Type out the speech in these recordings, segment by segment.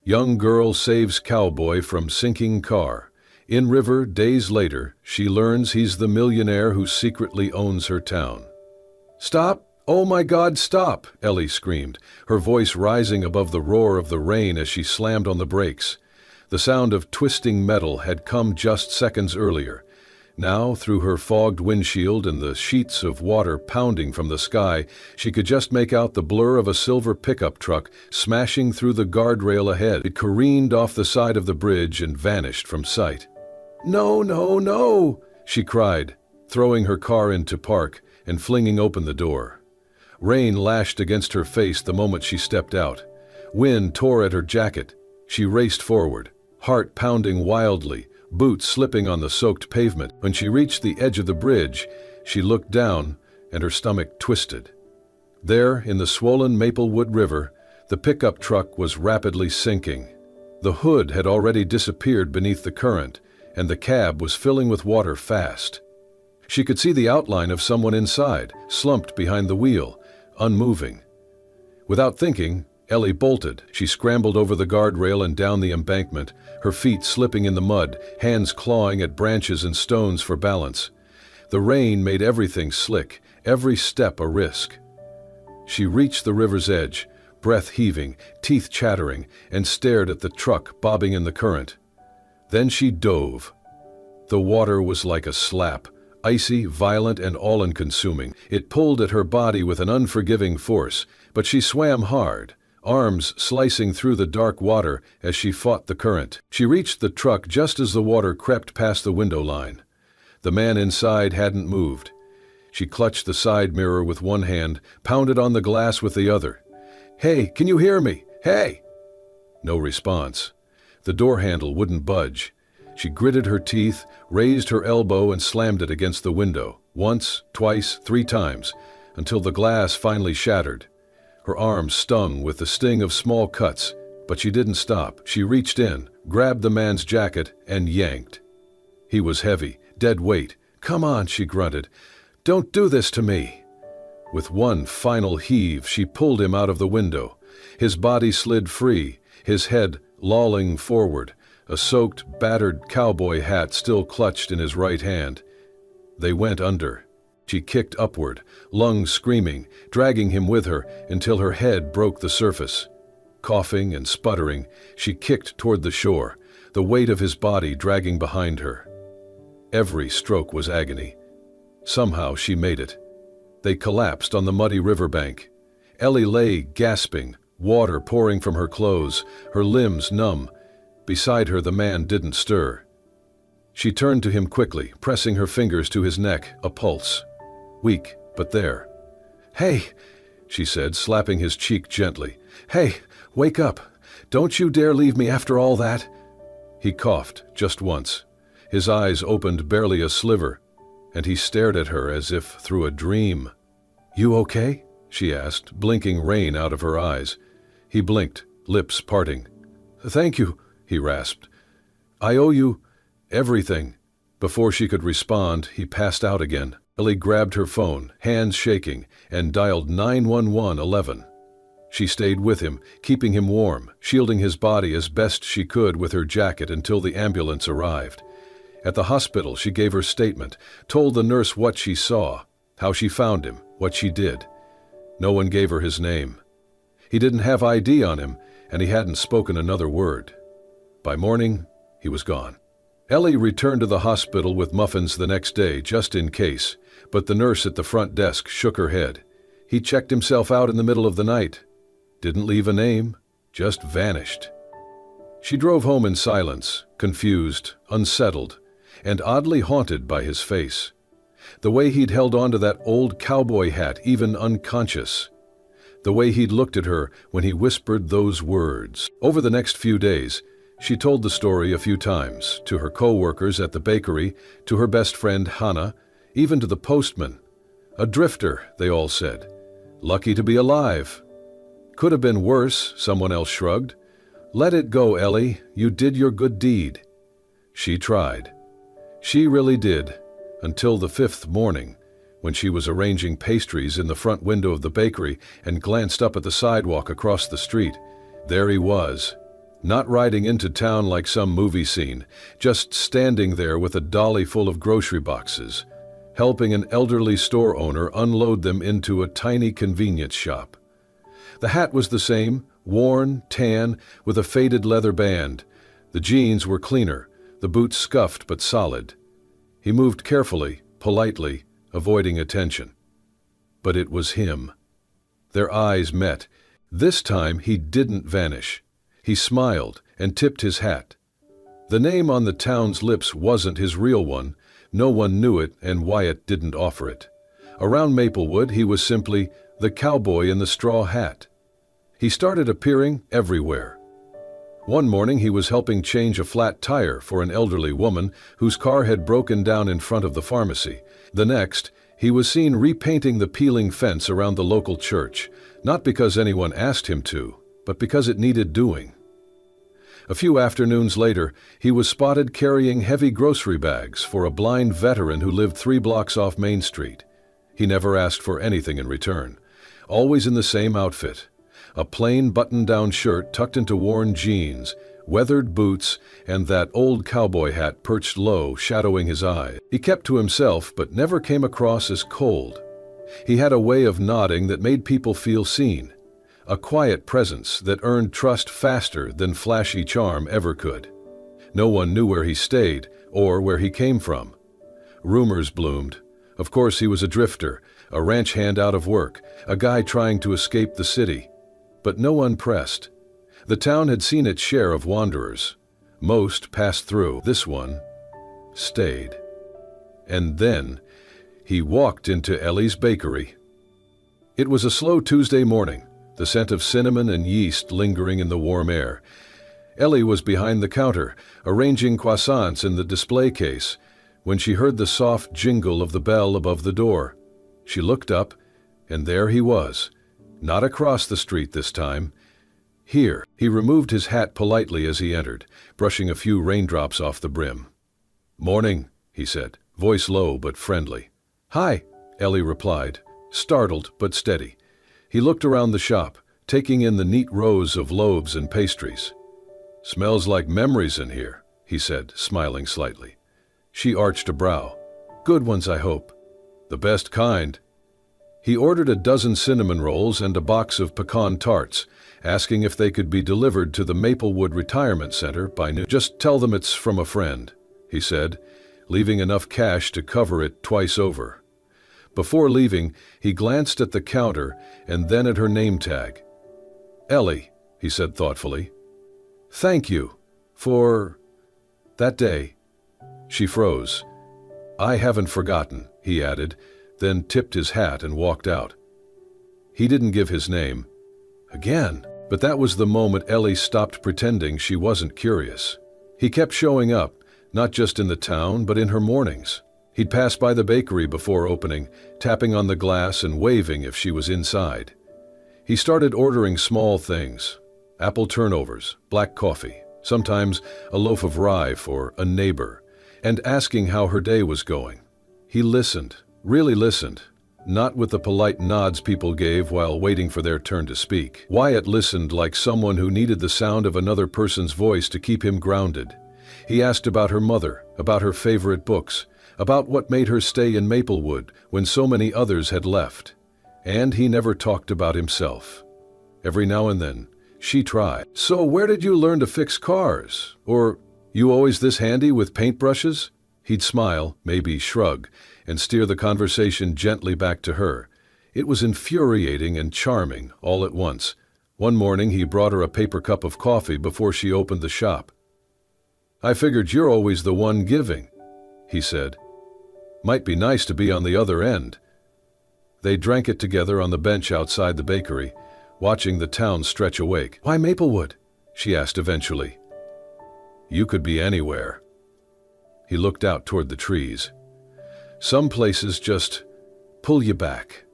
Young girl saves cowboy from sinking car. In river, days later, she learns he's the millionaire who secretly owns her town. "Stop! Oh my God, stop!" Ellie screamed, her voice rising above the roar of the rain as she slammed on the brakes. The sound of twisting metal had come just seconds earlier. Now, through her fogged windshield and the sheets of water pounding from the sky, she could just make out the blur of a silver pickup truck smashing through the guardrail ahead. It careened off the side of the bridge and vanished from sight. "No, no, no!" she cried, throwing her car into park and flinging open the door. Rain lashed against her face the moment she stepped out. Wind tore at her jacket. She raced forward, heart pounding wildly, boots slipping on the soaked pavement. When she reached the edge of the bridge, she looked down and her stomach twisted. There, in the swollen Maplewood River, the pickup truck was rapidly sinking. The hood had already disappeared beneath the current, and the cab was filling with water fast. She could see the outline of someone inside, slumped behind the wheel, unmoving. Without thinking, Ellie bolted. She scrambled over the guardrail and down the embankment, her feet slipping in the mud, hands clawing at branches and stones for balance. The rain made everything slick, every step a risk. She reached the river's edge, breath heaving, teeth chattering, and stared at the truck bobbing in the current. Then she dove. The water was like a slap, icy, violent, and all-consuming. It pulled at her body with an unforgiving force, but she swam hard, arms slicing through the dark water as she fought the current. She reached the truck just as the water crept past the window line. The man inside hadn't moved. She clutched the side mirror with one hand, pounded on the glass with the other. "Hey, can you hear me? Hey!" No response. The door handle wouldn't budge. She gritted her teeth, raised her elbow and slammed it against the window, once, twice, 3 times, until the glass finally shattered. Her arms stung with the sting of small cuts, but she didn't stop. She reached in, grabbed the man's jacket, and yanked. He was heavy, dead weight. "Come on," she grunted. "Don't do this to me." With one final heave, she pulled him out of the window. His body slid free, his head lolling forward, a soaked, battered cowboy hat still clutched in his right hand. They went under. She kicked upward, lungs screaming, dragging him with her until her head broke the surface. Coughing and sputtering, she kicked toward the shore, the weight of his body dragging behind her. Every stroke was agony. Somehow she made it. They collapsed on the muddy riverbank. Ellie lay gasping, water pouring from her clothes, her limbs numb. Beside her, the man didn't stir. She turned to him quickly, pressing her fingers to his neck, a pulse. Weak, but there. "Hey," she said, slapping his cheek gently. "Hey, wake up. Don't you dare leave me after all that." He coughed, just once. His eyes opened barely a sliver, and he stared at her as if through a dream. "You okay?" she asked, blinking rain out of her eyes. He blinked, lips parting. "Thank you," he rasped. "I owe you everything." Before she could respond, he passed out again. Ellie grabbed her phone, hands shaking, and dialed 911. She stayed with him, keeping him warm, shielding his body as best she could with her jacket until the ambulance arrived. At the hospital, she gave her statement, told the nurse what she saw, how she found him, what she did. No one gave her his name. He didn't have ID on him, and he hadn't spoken another word. By morning, he was gone. Ellie returned to the hospital with muffins the next day, just in case, but the nurse at the front desk shook her head. He checked himself out in the middle of the night. Didn't leave a name, just vanished. She drove home in silence, confused, unsettled, and oddly haunted by his face. The way he'd held on to that old cowboy hat, even unconscious. The way he'd looked at her when he whispered those words. Over the next few days, she told the story a few times, to her co-workers at the bakery, to her best friend Hannah, even to the postman. A drifter, they all said. Lucky to be alive. Could have been worse, someone else shrugged. Let it go, Ellie, you did your good deed. She tried. She really did, until the 5th morning, when she was arranging pastries in the front window of the bakery and glanced up at the sidewalk across the street. There he was, Not riding into town like some movie scene, just standing there with a dolly full of grocery boxes, helping an elderly store owner unload them into a tiny convenience shop. The hat was the same, worn, tan, with a faded leather band. The jeans were cleaner, the boots scuffed but solid. He moved carefully, politely, avoiding attention. But it was him. Their eyes met. This time he didn't vanish. He smiled and tipped his hat. The name on the town's lips wasn't his real one. No one knew it, and Wyatt didn't offer it. Around Maplewood, he was simply the cowboy in the straw hat. He started appearing everywhere. One morning he was helping change a flat tire for an elderly woman whose car had broken down in front of the pharmacy. The next, he was seen repainting the peeling fence around the local church, not because anyone asked him to, but because it needed doing. A few afternoons later, he was spotted carrying heavy grocery bags for a blind veteran who lived 3 blocks off Main Street. He never asked for anything in return, always in the same outfit, a plain button-down shirt tucked into worn jeans, weathered boots, and that old cowboy hat perched low, shadowing his eyes. He kept to himself, but never came across as cold. He had a way of nodding that made people feel seen, a quiet presence that earned trust faster than flashy charm ever could. No one knew where he stayed or where he came from. Rumors bloomed. Of course he was a drifter, a ranch hand out of work, a guy trying to escape the city. But no one pressed. The town had seen its share of wanderers. Most passed through. This one stayed. And then he walked into Ellie's bakery. It was a slow Tuesday morning, the scent of cinnamon and yeast lingering in the warm air. Ellie was behind the counter, arranging croissants in the display case, when she heard the soft jingle of the bell above the door. She looked up, and there he was, not across the street this time. Here. He removed his hat politely as he entered, brushing a few raindrops off the brim. "Morning," he said, voice low but friendly. "Hi," Ellie replied, startled but steady. He looked around the shop, taking in the neat rows of loaves and pastries. "Smells like memories in here," he said, smiling slightly. She arched a brow. "Good ones, I hope." "The best kind." He ordered a dozen cinnamon rolls and a box of pecan tarts, asking if they could be delivered to the Maplewood Retirement Center by noon. "Just tell them it's from a friend," he said, leaving enough cash to cover it twice over. Before leaving, he glanced at the counter and then at her name tag. "Ellie," he said thoughtfully. "Thank you for that day." She froze. "I haven't forgotten," he added, then tipped his hat and walked out. He didn't give his name. Again. But that was the moment Ellie stopped pretending she wasn't curious. He kept showing up, not just in the town, but in her mornings. He'd pass by the bakery before opening, tapping on the glass and waving if she was inside. He started ordering small things, apple turnovers, black coffee, sometimes a loaf of rye for a neighbor, and asking how her day was going. He listened, really listened, not with the polite nods people gave while waiting for their turn to speak. Wyatt listened like someone who needed the sound of another person's voice to keep him grounded. He asked about her mother, about her favorite books, about what made her stay in Maplewood when so many others had left. And he never talked about himself. Every now and then, she tried. "So where did you learn to fix cars?" Or, "You always this handy with paintbrushes?" He'd smile, maybe shrug, and steer the conversation gently back to her. It was infuriating and charming all at once. One morning he brought her a paper cup of coffee before she opened the shop. "I figured you're always the one giving," he said. "Might be nice to be on the other end." They drank it together on the bench outside the bakery, watching the town stretch awake. "Why Maplewood?" she asked eventually. "You could be anywhere." He looked out toward the trees. "Some places just pull you back."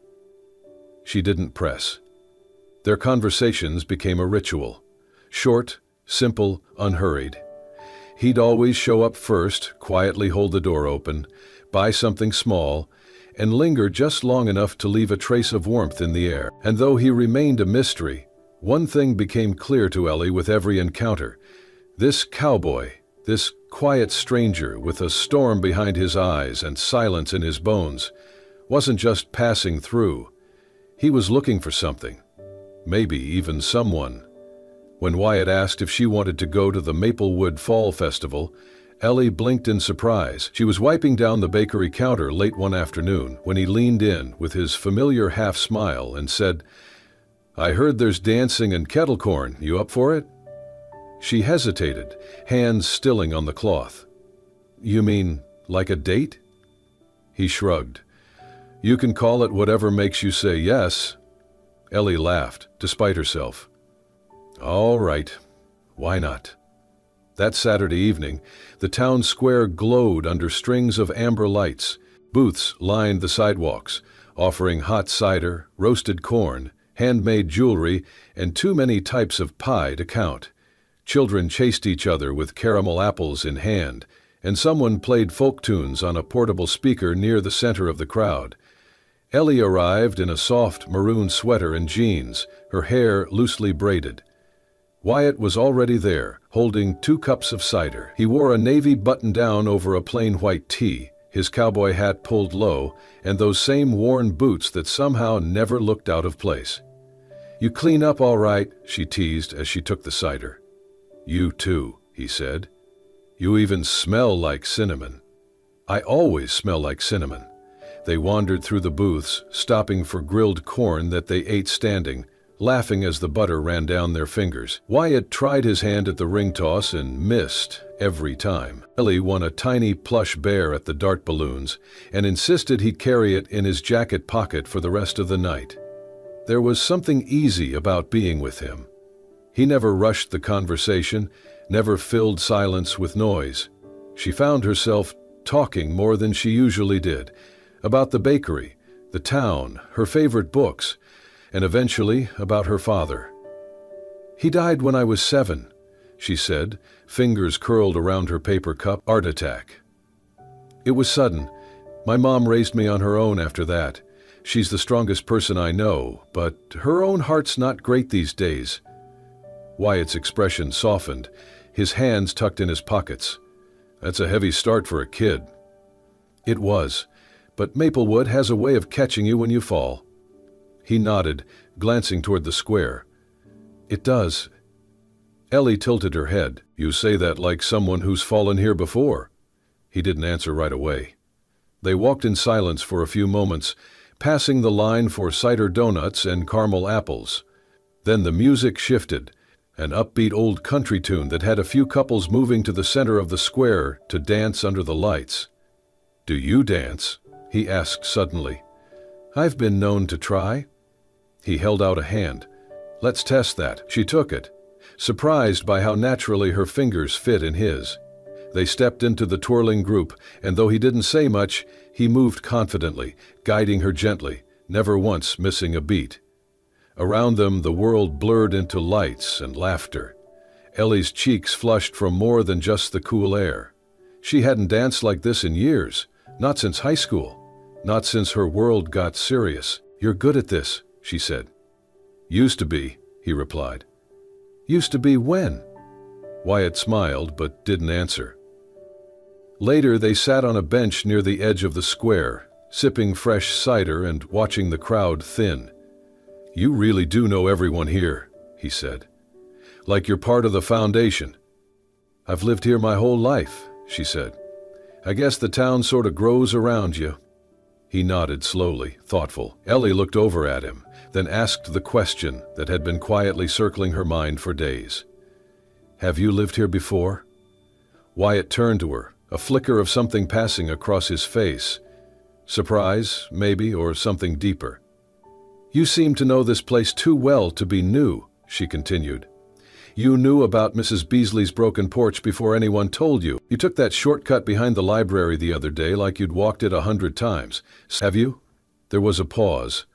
She didn't press. Their conversations became a ritual. Short, simple, unhurried. He'd always show up first, quietly hold the door open, buy something small, and linger just long enough to leave a trace of warmth in the air. And though he remained a mystery, one thing became clear to Ellie with every encounter. This cowboy, this quiet stranger with a storm behind his eyes and silence in his bones, wasn't just passing through. He was looking for something, maybe even someone. When Wyatt asked if she wanted to go to the Maplewood Fall Festival, Ellie blinked in surprise. She was wiping down the bakery counter late one afternoon when he leaned in with his familiar half-smile and said, "I heard there's dancing and kettle corn. You up for it?" She hesitated, hands stilling on the cloth. "You mean like a date?" He shrugged. "You can call it whatever makes you say yes." Ellie laughed, despite herself. "All right, why not?" That Saturday evening, the town square glowed under strings of amber lights. Booths lined the sidewalks, offering hot cider, roasted corn, handmade jewelry, and too many types of pie to count. Children chased each other with caramel apples in hand, and someone played folk tunes on a portable speaker near the center of the crowd. Ellie arrived in a soft maroon sweater and jeans, her hair loosely braided. Wyatt was already there, holding 2 cups of cider. He wore a navy button-down over a plain white tee, his cowboy hat pulled low, and those same worn boots that somehow never looked out of place. "You clean up all right," she teased as she took the cider. "You too," he said. "You even smell like cinnamon." "I always smell like cinnamon." They wandered through the booths, stopping for grilled corn that they ate standing, laughing as the butter ran down their fingers. Wyatt tried his hand at the ring toss and missed every time. Ellie won a tiny plush bear at the dart balloons and insisted he carry it in his jacket pocket for the rest of the night. There was something easy about being with him. He never rushed the conversation, never filled silence with noise. She found herself talking more than she usually did, about the bakery, the town, her favorite books, and eventually about her father. "He died when I was 7, she said, fingers curled around her paper cup. "Heart attack. It was sudden. My mom raised me on her own after that. She's the strongest person I know, but her own heart's not great these days." Wyatt's expression softened, his hands tucked in his pockets. "That's a heavy start for a kid." It was, but Maplewood has a way of catching you when you fall. He nodded, glancing toward the square. "It does." Ellie tilted her head. "You say that like someone who's fallen here before." He didn't answer right away. They walked in silence for a few moments, passing the line for cider donuts and caramel apples. Then the music shifted, an upbeat old country tune that had a few couples moving to the center of the square to dance under the lights. "Do you dance?" he asked suddenly. "I've been known to try." He held out a hand. "Let's test that." She took it, surprised by how naturally her fingers fit in his. They stepped into the twirling group, and though he didn't say much, he moved confidently, guiding her gently, never once missing a beat. Around them, the world blurred into lights and laughter. Ellie's cheeks flushed from more than just the cool air. She hadn't danced like this in years, not since high school, not since her world got serious. "You're good at this," she said. "Used to be," he replied. "Used to be when?" Wyatt smiled but didn't answer. Later, they sat on a bench near the edge of the square, sipping fresh cider and watching the crowd thin. "You really do know everyone here," he said. "Like you're part of the foundation." "I've lived here my whole life," she said. "I guess the town sort of grows around you." He nodded slowly, thoughtful. Ellie looked over at him, then asked the question that had been quietly circling her mind for days. "Have you lived here before?" Wyatt turned to her, a flicker of something passing across his face. Surprise, maybe, or something deeper. "You seem to know this place too well to be new," she continued. "You knew about Mrs. Beasley's broken porch before anyone told you. You took that shortcut behind the library the other day like you'd walked it 100 times. Have you?" There was a pause.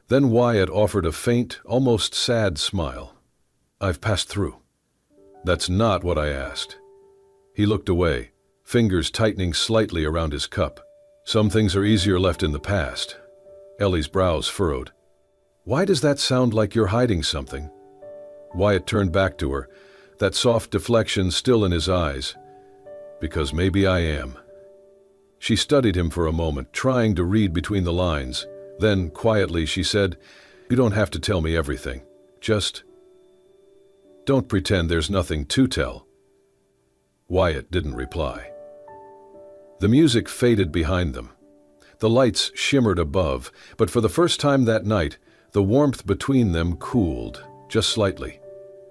Then Wyatt offered a faint, almost sad smile. "I've passed through." "That's not what I asked." He looked away, fingers tightening slightly around his cup. "Some things are easier left in the past." Ellie's brows furrowed. "Why does that sound like you're hiding something?" Wyatt turned back to her, that soft deflection still in his eyes. Because maybe I am. She studied him for a moment, trying to read between the lines. Then, quietly, she said, "You don't have to tell me everything. Just don't pretend there's nothing to tell." Wyatt didn't reply. The music faded behind them. The lights shimmered above, but for the first time that night, the warmth between them cooled, just slightly,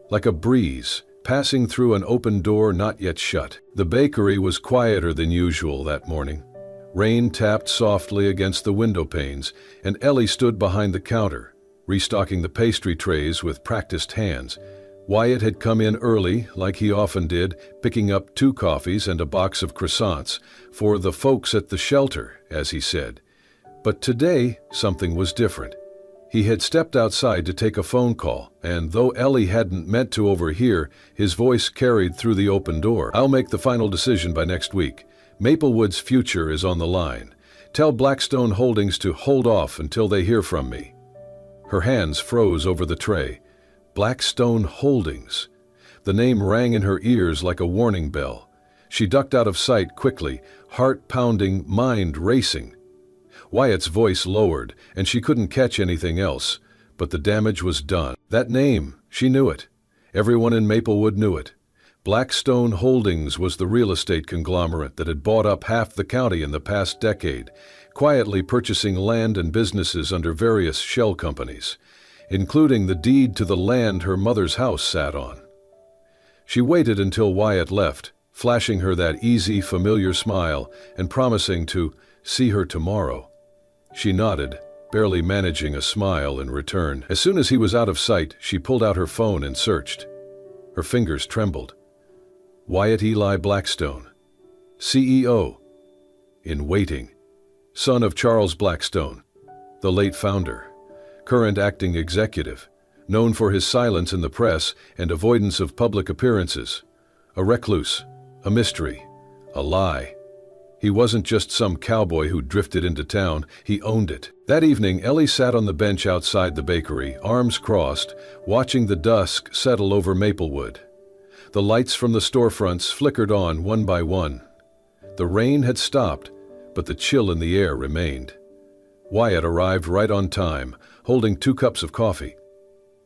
like a breeze passing through an open door not yet shut. The bakery was quieter than usual that morning. Rain tapped softly against the window panes, and Ellie stood behind the counter, restocking the pastry trays with practiced hands. Wyatt had come in early, like he often did, picking up 2 coffees and a box of croissants for the folks at the shelter, as he said. But today, something was different. He had stepped outside to take a phone call, and though Ellie hadn't meant to overhear, his voice carried through the open door. "I'll make the final decision by next week. Maplewood's future is on the line. Tell Blackstone Holdings to hold off until they hear from me." Her hands froze over the tray. Blackstone Holdings. The name rang in her ears like a warning bell. She ducked out of sight quickly, heart pounding, mind racing. Wyatt's voice lowered, and she couldn't catch anything else, but the damage was done. That name, she knew it. Everyone in Maplewood knew it. Blackstone Holdings was the real estate conglomerate that had bought up half the county in the past decade, quietly purchasing land and businesses under various shell companies, including the deed to the land her mother's house sat on. She waited until Wyatt left, flashing her that easy, familiar smile and promising to see her tomorrow. She nodded, barely managing a smile in return. As soon as he was out of sight, she pulled out her phone and searched. Her fingers trembled. Wyatt Eli Blackstone, CEO, in waiting, son of Charles Blackstone, the late founder, current acting executive, known for his silence in the press and avoidance of public appearances, a recluse, a mystery, a lie. He wasn't just some cowboy who drifted into town, he owned it. That evening, Ellie sat on the bench outside the bakery, arms crossed, watching the dusk settle over Maplewood. The lights from the storefronts flickered on one by one. The rain had stopped, but the chill in the air remained. Wyatt arrived right on time, holding 2 cups of coffee.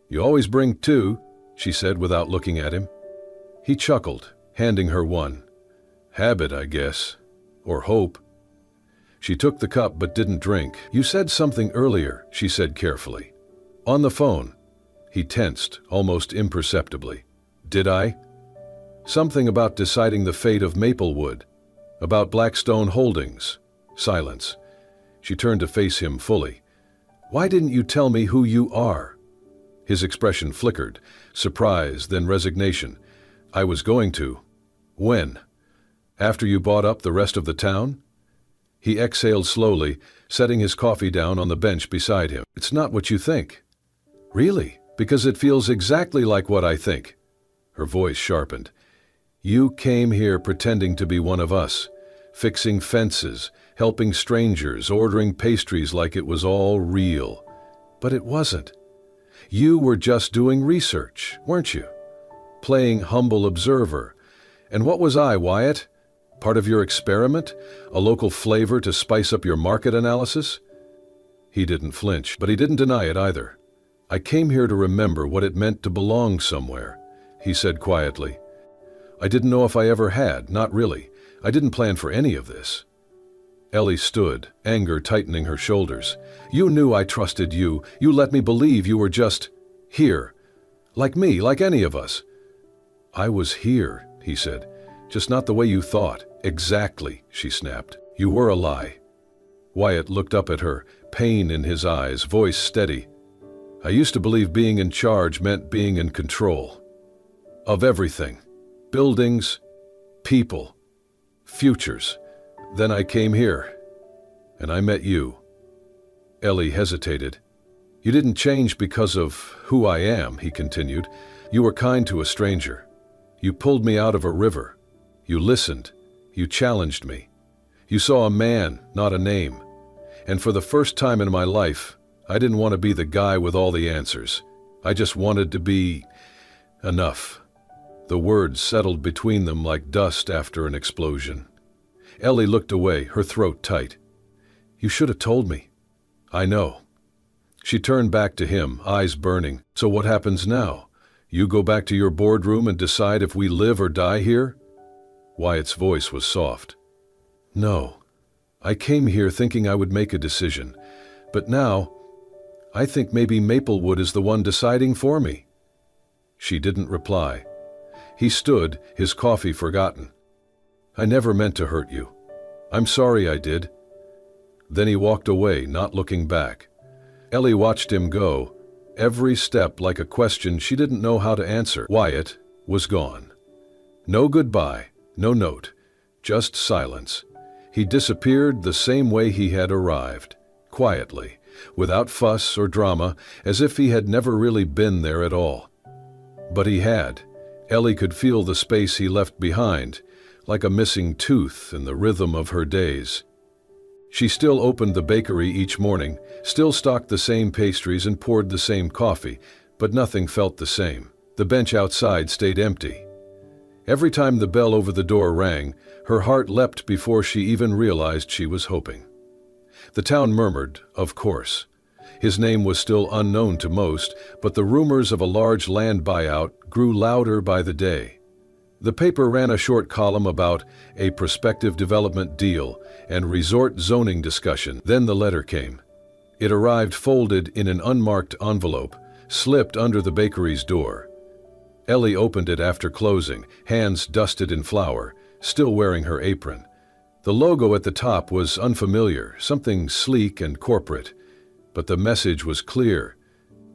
"You always bring 2, she said without looking at him. He chuckled, handing her one. "Habit, I guess. Or hope." She took the cup but didn't drink. "You said something earlier," she said carefully. "On the phone." He tensed, almost imperceptibly. "Did I?" "Something about deciding the fate of Maplewood. About Blackstone Holdings." Silence. She turned to face him fully. "Why didn't you tell me who you are?" His expression flickered, surprise, then resignation. "I was going to." "When? After you bought up the rest of the town?" He exhaled slowly, setting his coffee down on the bench beside him. "It's not what you think." "Really? Because it feels exactly like what I think." Her voice sharpened. "You came here pretending to be one of us, fixing fences, helping strangers, ordering pastries like it was all real. But it wasn't. You were just doing research, weren't you? Playing humble observer. And what was I, Wyatt? Part of your experiment? A local flavor to spice up your market analysis?" He didn't flinch, but he didn't deny it either. "I came here to remember what it meant to belong somewhere," he said quietly. "I didn't know if I ever had, not really. I didn't plan for any of this." Ellie stood, anger tightening her shoulders. "You knew I trusted you. You let me believe you were just here. Like me, like any of us." "I was here," he said. "Just not the way you thought." "Exactly," she snapped. "You were a lie." Wyatt looked up at her, pain in his eyes, voice steady. "I used to believe being in charge meant being in control. Of everything. Buildings, people, futures. Then I came here, and I met you." Ellie hesitated. "You didn't change because of who I am," he continued. "You were kind to a stranger. You pulled me out of a river. You listened. You challenged me. You saw a man, not a name. And for the first time in my life, I didn't want to be the guy with all the answers. I just wanted to be enough." The words settled between them like dust after an explosion. Ellie looked away, her throat tight. "You should have told me." "I know." She turned back to him, eyes burning. "So what happens now? You go back to your boardroom and decide if we live or die here?" Wyatt's voice was soft. "No. I came here thinking I would make a decision. But now, I think maybe Maplewood is the one deciding for me." She didn't reply. He stood, his coffee forgotten. "I never meant to hurt you. I'm sorry I did." Then he walked away, not looking back. Ellie watched him go, every step like a question she didn't know how to answer. Wyatt was gone. No goodbye, no note, just silence. He disappeared the same way he had arrived, quietly, without fuss or drama, as if he had never really been there at all. But he had. Ellie could feel the space he left behind, like a missing tooth in the rhythm of her days. She still opened the bakery each morning, still stocked the same pastries and poured the same coffee, but nothing felt the same. The bench outside stayed empty. Every time the bell over the door rang, her heart leapt before she even realized she was hoping. The town murmured, of course. His name was still unknown to most, but the rumors of a large land buyout grew louder by the day. The paper ran a short column about a prospective development deal and resort zoning discussion. Then the letter came. It arrived folded in an unmarked envelope, slipped under the bakery's door. Ellie opened it after closing, hands dusted in flour, still wearing her apron. The logo at the top was unfamiliar, something sleek and corporate, but the message was clear.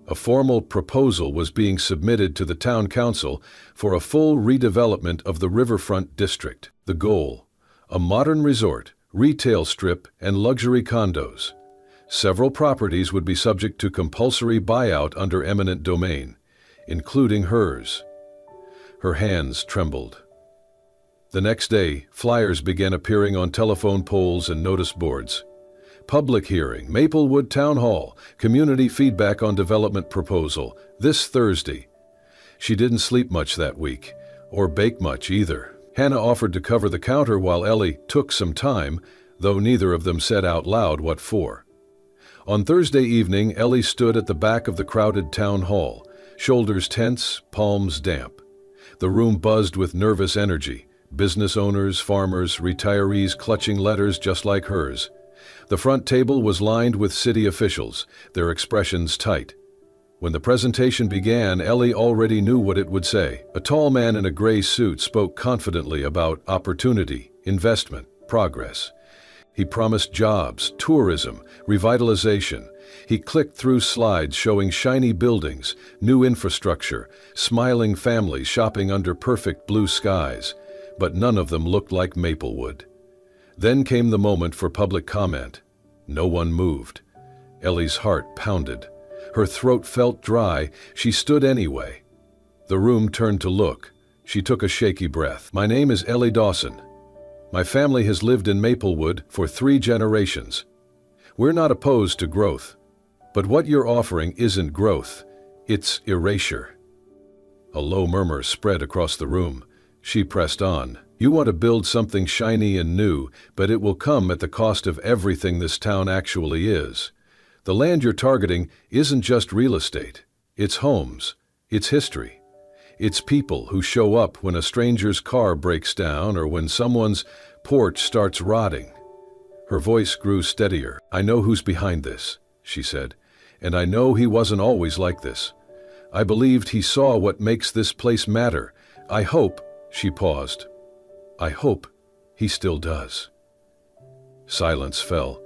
A formal proposal was being submitted to the town council for a full redevelopment of the riverfront district. The goal: a modern resort, retail strip, and luxury condos. Several properties would be subject to compulsory buyout under eminent domain, including hers. Her hands trembled. The next day, flyers began appearing on telephone poles and notice boards. Public hearing, Maplewood Town Hall, community feedback on development proposal, this Thursday. She didn't sleep much that week, or bake much either. Hannah offered to cover the counter while Ellie took some time, though neither of them said out loud what for. On Thursday evening, Ellie stood at the back of the crowded town hall, shoulders tense, palms damp. The room buzzed with nervous energy, business owners, farmers, retirees clutching letters just like hers. The front table was lined with city officials, their expressions tight. When the presentation began, Ellie already knew what it would say. A tall man in a gray suit spoke confidently about opportunity, investment, progress. He promised jobs, tourism, revitalization. He clicked through slides showing shiny buildings, new infrastructure, smiling families shopping under perfect blue skies, but none of them looked like Maplewood. Then came the moment for public comment. No one moved. Ellie's heart pounded. Her throat felt dry. She stood anyway. The room turned to look. She took a shaky breath. "My name is Ellie Dawson. My family has lived in Maplewood for 3 generations. We're not opposed to growth. But what you're offering isn't growth. It's erasure." A low murmur spread across the room. She pressed on. "You want to build something shiny and new, but it will come at the cost of everything this town actually is. The land you're targeting isn't just real estate. It's homes. It's history. It's people who show up when a stranger's car breaks down or when someone's porch starts rotting." Her voice grew steadier. "I know who's behind this," she said, "and I know he wasn't always like this. I believed he saw what makes this place matter. I hope," she paused, "I hope he still does." Silence fell.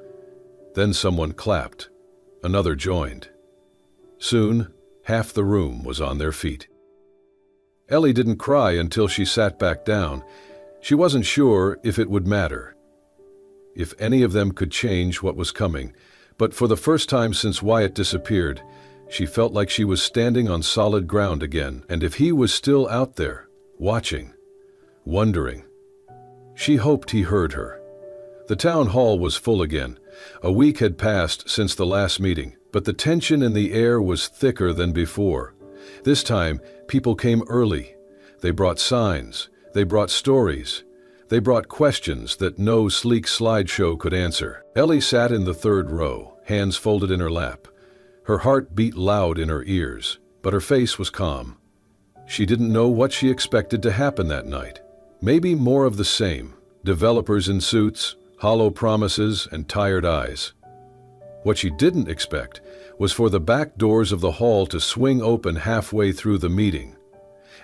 Then someone clapped. Another joined. Soon, half the room was on their feet. Ellie didn't cry until she sat back down. She wasn't sure if it would matter, if any of them could change what was coming, but for the first time since Wyatt disappeared, she felt like she was standing on solid ground again, and if he was still out there, watching, wondering. She hoped he heard her. The town hall was full again. A week had passed since the last meeting, but the tension in the air was thicker than before. This time, people came early. They brought signs. They brought stories. They brought questions that no sleek slideshow could answer. Ellie sat in the third row, hands folded in her lap. Her heart beat loud in her ears, but her face was calm. She didn't know what she expected to happen that night. Maybe more of the same. Developers in suits, hollow promises, and tired eyes. What she didn't expect was for the back doors of the hall to swing open halfway through the meeting,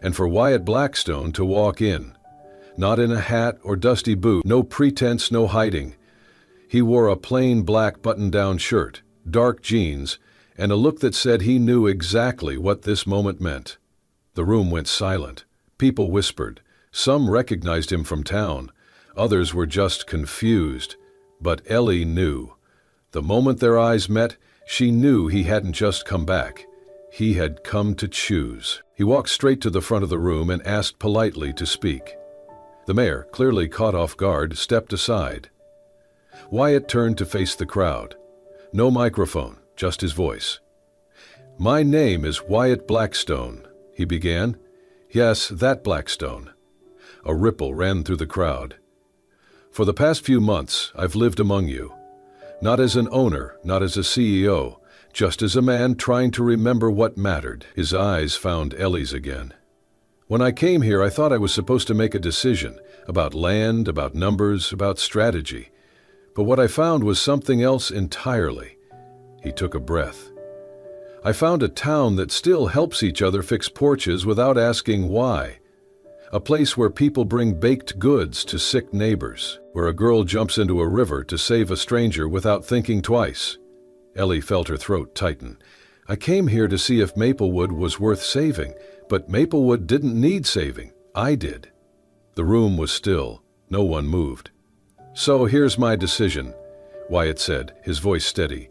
and for Wyatt Blackstone to walk in, not in a hat or dusty boot, no pretense, no hiding. He wore a plain black button-down shirt, dark jeans, and a look that said he knew exactly what this moment meant. The room went silent. People whispered. Some recognized him from town. Others were just confused. But Ellie knew. The moment their eyes met, she knew he hadn't just come back. He had come to choose. He walked straight to the front of the room and asked politely to speak. The mayor, clearly caught off guard, stepped aside. Wyatt turned to face the crowd. No microphone, just his voice. "My name is Wyatt Blackstone," he began. "Yes, that Blackstone." A ripple ran through the crowd. "For the past few months, I've lived among you. Not as an owner, not as a CEO, just as a man trying to remember what mattered." His eyes found Ellie's again. "When I came here, I thought I was supposed to make a decision about land, about numbers, about strategy. But what I found was something else entirely." He took a breath. "I found a town that still helps each other fix porches without asking why. A place where people bring baked goods to sick neighbors, where a girl jumps into a river to save a stranger without thinking twice." Ellie felt her throat tighten. "I came here to see if Maplewood was worth saving, but Maplewood didn't need saving. I did." The room was still. No one moved. "So here's my decision," Wyatt said, his voice steady.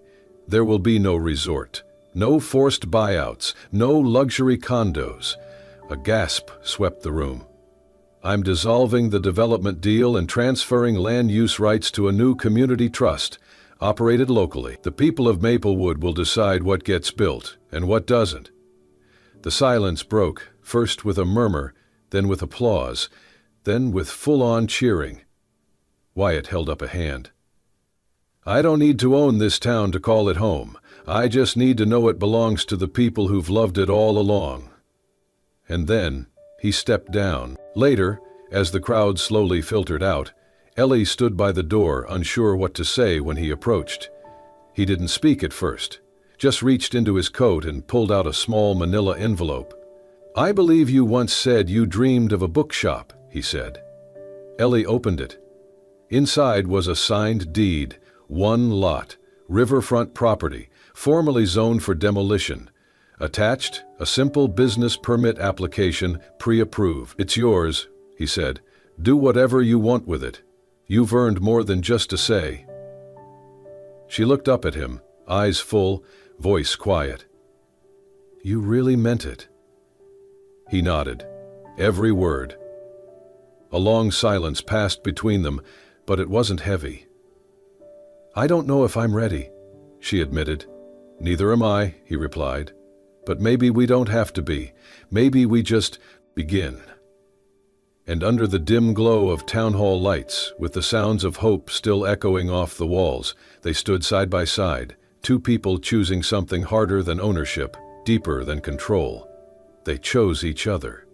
"There will be no resort, no forced buyouts, no luxury condos." A gasp swept the room. "I'm dissolving the development deal and transferring land use rights to a new community trust, operated locally. The people of Maplewood will decide what gets built and what doesn't." The silence broke, first with a murmur, then with applause, then with full-on cheering. Wyatt held up a hand. "I don't need to own this town to call it home. I just need to know it belongs to the people who've loved it all along." And then he stepped down. Later, as the crowd slowly filtered out, Ellie stood by the door, unsure what to say when he approached. He didn't speak at first, just reached into his coat and pulled out a small manila envelope. "I believe you once said you dreamed of a bookshop," he said. Ellie opened it. Inside was a signed deed, 1 lot, riverfront property, formerly zoned for demolition. Attached, a simple business permit application, pre-approved. "It's yours," he said. "Do whatever you want with it. You've earned more than just a say." She looked up at him, eyes full, voice quiet. "You really meant it?" He nodded. Every word. A long silence passed between them, but it wasn't heavy. "I don't know if I'm ready," she admitted. "Neither am I," he replied. "But maybe we don't have to be. Maybe we just begin." And under the dim glow of town hall lights, with the sounds of hope still echoing off the walls, they stood side by side, two people choosing something harder than ownership, deeper than control. They chose each other.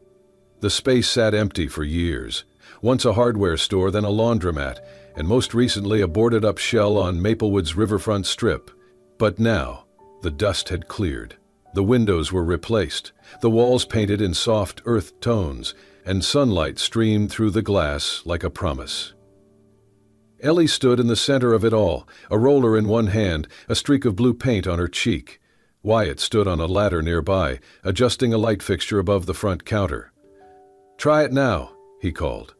The space sat empty for years, once a hardware store, then a laundromat, and most recently a boarded-up shell on Maplewood's riverfront strip. But now, the dust had cleared. The windows were replaced, the walls painted in soft earth tones, and sunlight streamed through the glass like a promise. Ellie stood in the center of it all, a roller in one hand, a streak of blue paint on her cheek. Wyatt stood on a ladder nearby, adjusting a light fixture above the front counter. "Try it now," he called.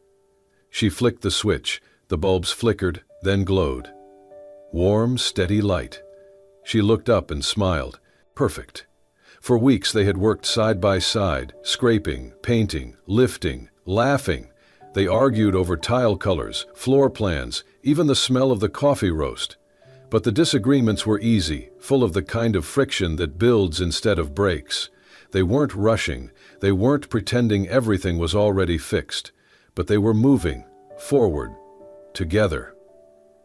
She flicked the switch. The bulbs flickered, then glowed. Warm, steady light. She looked up and smiled. Perfect. For weeks they had worked side by side, scraping, painting, lifting, laughing. They argued over tile colors, floor plans, even the smell of the coffee roast. But the disagreements were easy, full of the kind of friction that builds instead of breaks. They weren't rushing, they weren't pretending everything was already fixed, but they were moving forward, together.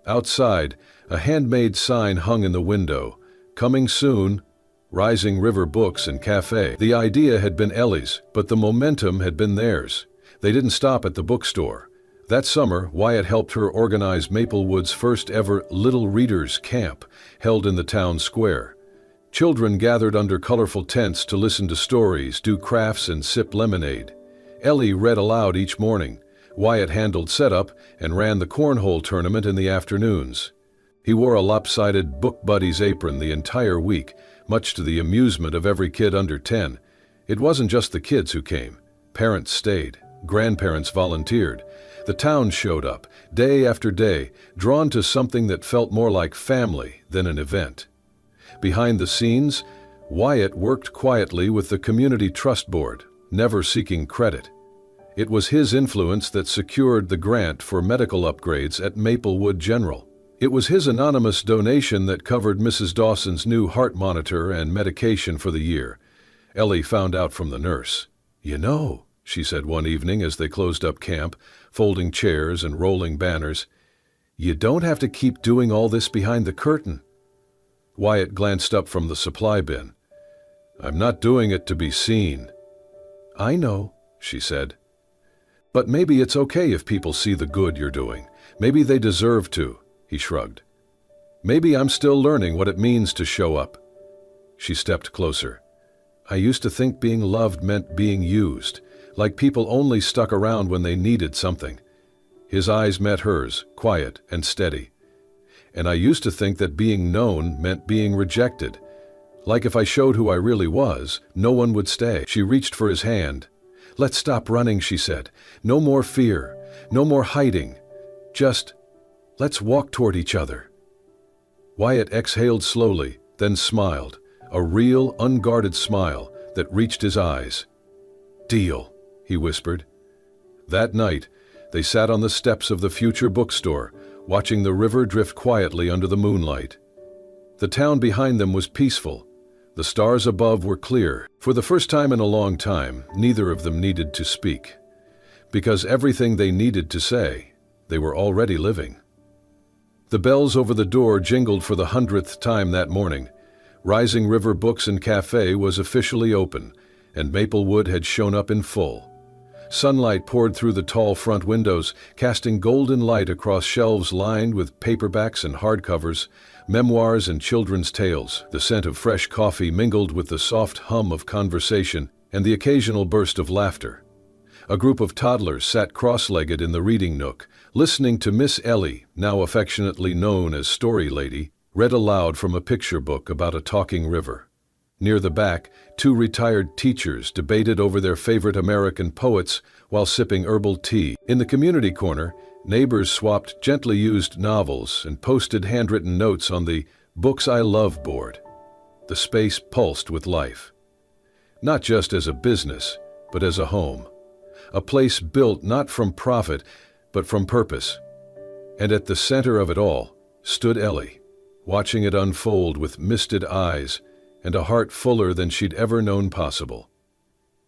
Outside, a handmade sign hung in the window, "Coming soon, Rising River Books and Cafe." The idea had been Ellie's, but the momentum had been theirs. They didn't stop at the bookstore. That summer, Wyatt helped her organize Maplewood's first ever Little Readers Camp, held in the town square. Children gathered under colorful tents to listen to stories, do crafts, and sip lemonade. Ellie read aloud each morning. Wyatt handled setup and ran the cornhole tournament in the afternoons. He wore a lopsided Book Buddies apron the entire week, much to the amusement of every kid under 10. It wasn't just the kids who came. Parents stayed. Grandparents volunteered. The town showed up, day after day, drawn to something that felt more like family than an event. Behind the scenes, Wyatt worked quietly with the Community Trust Board, never seeking credit. It was his influence that secured the grant for medical upgrades at Maplewood General. It was his anonymous donation that covered Mrs. Dawson's new heart monitor and medication for the year. Ellie found out from the nurse. "You know," she said one evening as they closed up camp, folding chairs and rolling banners, "you don't have to keep doing all this behind the curtain." Wyatt glanced up from the supply bin. "I'm not doing it to be seen." "I know," she said. "But maybe it's okay if people see the good you're doing. Maybe they deserve to," he shrugged. "Maybe I'm still learning what it means to show up." She stepped closer. "I used to think being loved meant being used, like people only stuck around when they needed something." His eyes met hers, quiet and steady. "And I used to think that being known meant being rejected. Like if I showed who I really was, no one would stay." She reached for his hand. "Let's stop running," she said. "No more fear, no more hiding. Just, let's walk toward each other." Wyatt exhaled slowly, then smiled, a real, unguarded smile that reached his eyes. "Deal," he whispered. That night, they sat on the steps of the future bookstore, watching the river drift quietly under the moonlight. The town behind them was peaceful. The stars above were clear. For the first time in a long time, neither of them needed to speak. Because everything they needed to say, they were already living. The bells over the door jingled for the 100th time that morning. Rising River Books and Cafe was officially open, and Maplewood had shown up in full. Sunlight poured through the tall front windows, casting golden light across shelves lined with paperbacks and hardcovers, memoirs and children's tales. The scent of fresh coffee mingled with the soft hum of conversation and the occasional burst of laughter. A group of toddlers sat cross-legged in the reading nook, listening to Miss Ellie, now affectionately known as Story Lady, read aloud from a picture book about a talking river. Near the back, two retired teachers debated over their favorite American poets while sipping herbal tea. In the community corner, neighbors swapped gently used novels and posted handwritten notes on the Books I Love board. The space pulsed with life. Not just as a business, but as a home. A place built not from profit, but from purpose. And at the center of it all stood Ellie, watching it unfold with misted eyes and a heart fuller than she'd ever known possible.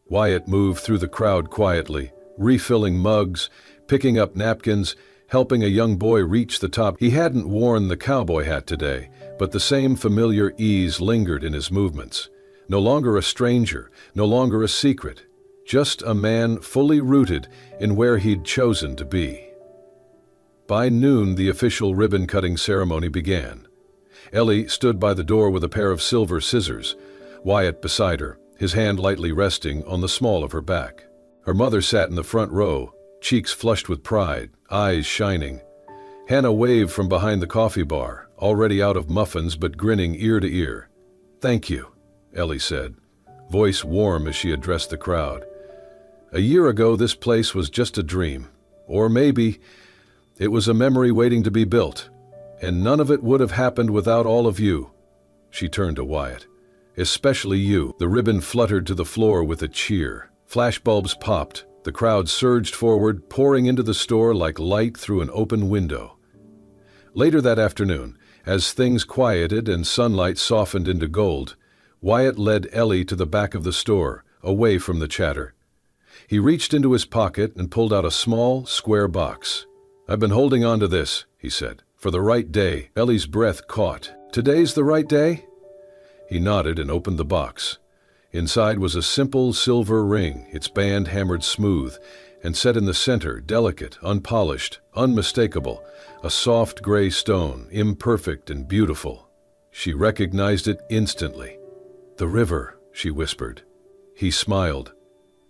Wyatt moved through the crowd quietly, refilling mugs, picking up napkins, helping a young boy reach the top. He hadn't worn the cowboy hat today, but the same familiar ease lingered in his movements. No longer a stranger, no longer a secret, just a man fully rooted in where he'd chosen to be. By noon, the official ribbon-cutting ceremony began. Ellie stood by the door with a pair of silver scissors, Wyatt beside her, his hand lightly resting on the small of her back. Her mother sat in the front row, cheeks flushed with pride, eyes shining. Hannah waved from behind the coffee bar, already out of muffins but grinning ear to ear. "Thank you," Ellie said, voice warm as she addressed the crowd. "A year ago, this place was just a dream. Or maybe it was a memory waiting to be built. And none of it would have happened without all of you." She turned to Wyatt. "Especially you." The ribbon fluttered to the floor with a cheer. Flashbulbs popped. The crowd surged forward, pouring into the store like light through an open window. Later that afternoon, as things quieted and sunlight softened into gold, Wyatt led Ellie to the back of the store, away from the chatter. He reached into his pocket and pulled out a small, square box. "I've been holding on to this," he said, "for the right day." Ellie's breath caught. "Today's the right day?" He nodded and opened the box. Inside was a simple silver ring, its band hammered smooth, and set in the center, delicate, unpolished, unmistakable, a soft gray stone, imperfect and beautiful. She recognized it instantly. "The river," she whispered. He smiled.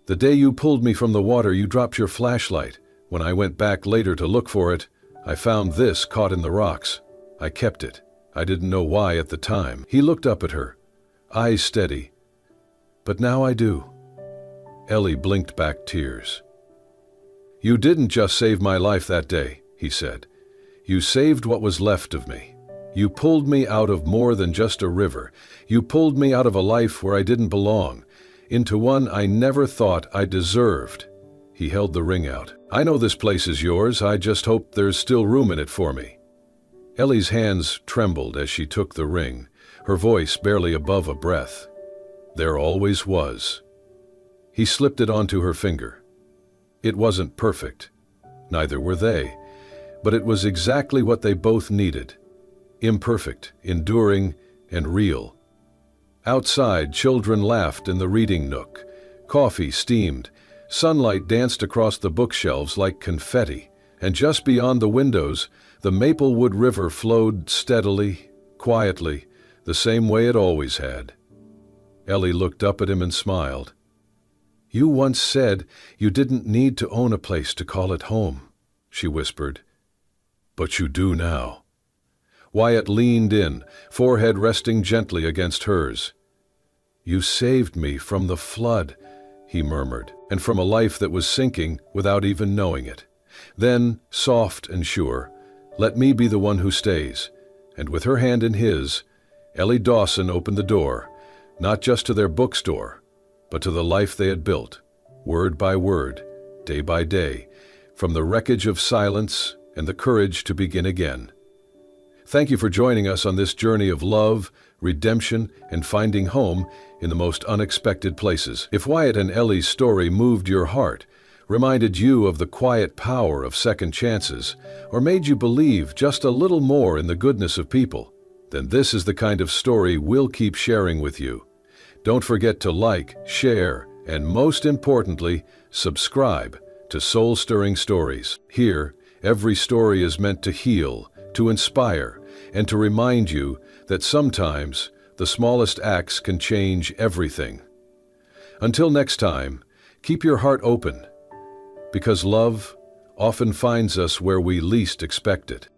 "The day you pulled me from the water, you dropped your flashlight. When I went back later to look for it, I found this caught in the rocks. I kept it. I didn't know why at the time." He looked up at her, eyes steady. "But now I do." Ellie blinked back tears. "You didn't just save my life that day," he said. "You saved what was left of me. You pulled me out of more than just a river. You pulled me out of a life where I didn't belong, into one I never thought I deserved." He held the ring out. "I know this place is yours. I just hope there's still room in it for me." Ellie's hands trembled as she took the ring, her voice barely above a breath. "There always was." He slipped it onto her finger. It wasn't perfect. Neither were they. But it was exactly what they both needed. Imperfect, enduring, and real. Outside, children laughed in the reading nook. Coffee steamed. Sunlight danced across the bookshelves like confetti. And just beyond the windows, the Maplewood River flowed steadily, quietly, the same way it always had. Ellie looked up at him and smiled. "You once said you didn't need to own a place to call it home," she whispered. "But you do now." Wyatt leaned in, forehead resting gently against hers. "You saved me from the flood," he murmured, "and from a life that was sinking without even knowing it. Then, soft and sure, let me be the one who stays." And with her hand in his, Ellie Dawson opened the door, not just to their bookstore, but to the life they had built, word by word, day by day, from the wreckage of silence and the courage to begin again. Thank you for joining us on this journey of love, redemption, and finding home in the most unexpected places. If Wyatt and Ellie's story moved your heart, reminded you of the quiet power of second chances, or made you believe just a little more in the goodness of people, then this is the kind of story we'll keep sharing with you. Don't forget to like, share, and most importantly, subscribe to Soul Stirring Stories. Here, every story is meant to heal, to inspire, and to remind you that sometimes the smallest acts can change everything. Until next time, keep your heart open, because love often finds us where we least expect it.